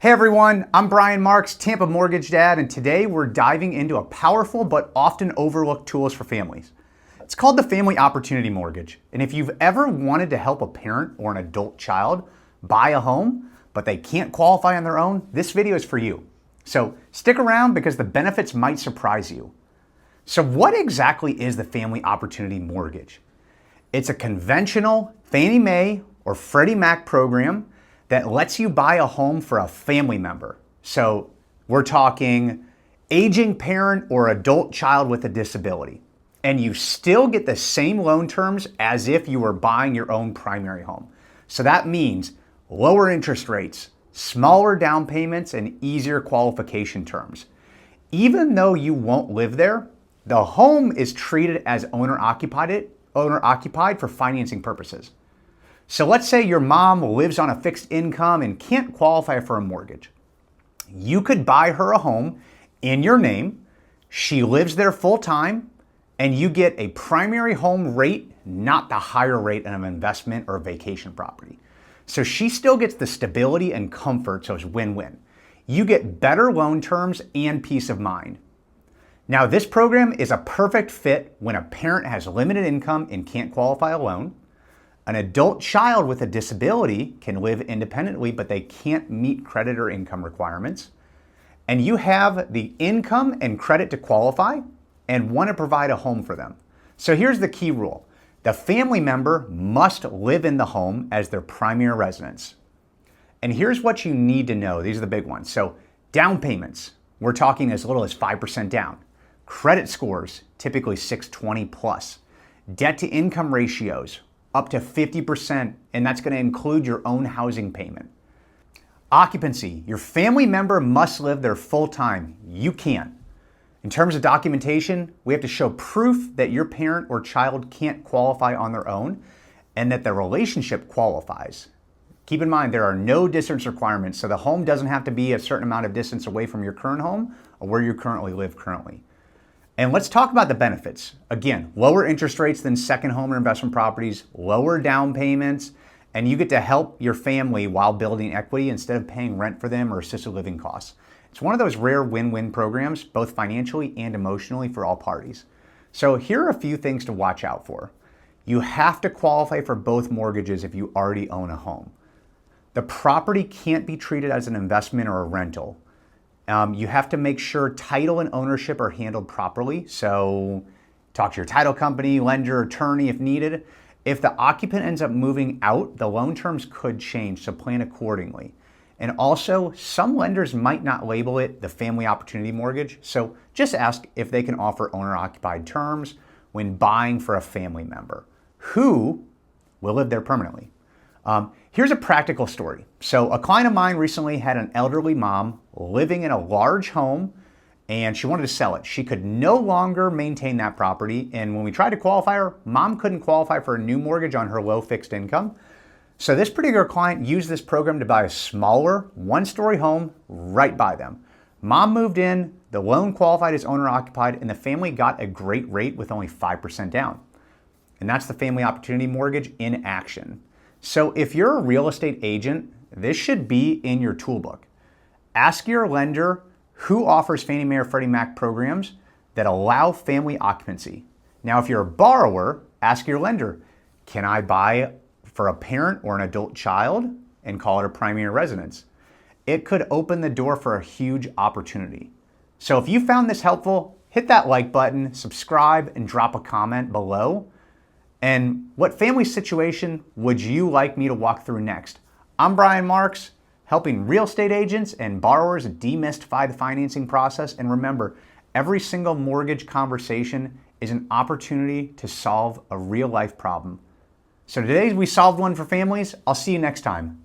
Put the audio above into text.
Hey everyone, I'm Bryan Marx, Tampa Mortgage Dad, and today we're diving into a powerful but often overlooked tools for families. It's called the Family Opportunity Mortgage. And if you've ever wanted to help a parent or an adult child buy a home, but they can't qualify on their own, this video is for you. So stick around because the benefits might surprise you. So what exactly is the Family Opportunity Mortgage? It's a conventional Fannie Mae or Freddie Mac program that lets you buy a home for a family member. So we're talking aging parent or adult child with a disability. And you still get the same loan terms as if you were buying your own primary home. So that means lower interest rates, smaller down payments, and easier qualification terms. Even though you won't live there, the home is treated as owner-occupied for financing purposes. So let's say your mom lives on a fixed income and can't qualify for a mortgage. You could buy her a home in your name, she lives there full time, and you get a primary home rate, not the higher rate in an investment or vacation property. So she still gets the stability and comfort, so it's win-win. You get better loan terms and peace of mind. Now, this program is a perfect fit when a parent has limited income and can't qualify a loan. An adult child with a disability can live independently, but they can't meet credit or income requirements. And you have the income and credit to qualify and want to provide a home for them. So here's the key rule. The family member must live in the home as their primary residence. And here's what you need to know. These are the big ones. So down payments, we're talking as little as 5% down. Credit scores, typically 620 plus. Debt to income ratios, up to 50%, and that's going to include your own housing payment. Occupancy, your family member must live there full time. You can't. In terms of documentation, we have to show proof that your parent or child can't qualify on their own and that the relationship qualifies. Keep in mind, there are no distance requirements, so the home doesn't have to be a certain amount of distance away from your current home or where you currently live currently. And let's talk about the benefits. Again, lower interest rates than second home or investment properties, lower down payments, and you get to help your family while building equity instead of paying rent for them or assisted living costs. It's one of those rare win-win programs, both financially and emotionally for all parties. So here are a few things to watch out for. You have to qualify for both mortgages if you already own a home. The property can't be treated as an investment or a rental. You have to make sure title and ownership are handled properly. So talk to your title company, lender, attorney if needed. If the occupant ends up moving out, the loan terms could change, so plan accordingly. And also, some lenders might not label it the Family Opportunity Mortgage, so just ask if they can offer owner-occupied terms when buying for a family member who will live there permanently. Here's a practical story. So a client of mine recently had an elderly mom living in a large home and she wanted to sell it. She could no longer maintain that property. And when we tried to qualify her, mom couldn't qualify for a new mortgage on her low fixed income. So this particular client used this program to buy a smaller one-story home right by them. Mom moved in, the loan qualified as owner-occupied, and the family got a great rate with only 5% down. And that's the Family Opportunity Mortgage in action. So if you're a real estate agent, this should be in your toolbook. Ask your lender who offers Fannie Mae or Freddie Mac programs that allow family occupancy. Now, if you're a borrower, ask your lender, can I buy for a parent or an adult child and call it a primary residence? It could open the door for a huge opportunity. So if you found this helpful, hit that like button, subscribe, and drop a comment below. And what family situation would you like me to walk through next? I'm Bryan Marx, helping real estate agents and borrowers demystify the financing process. And remember, every single mortgage conversation is an opportunity to solve a real life problem. So today we solved one for families. I'll see you next time.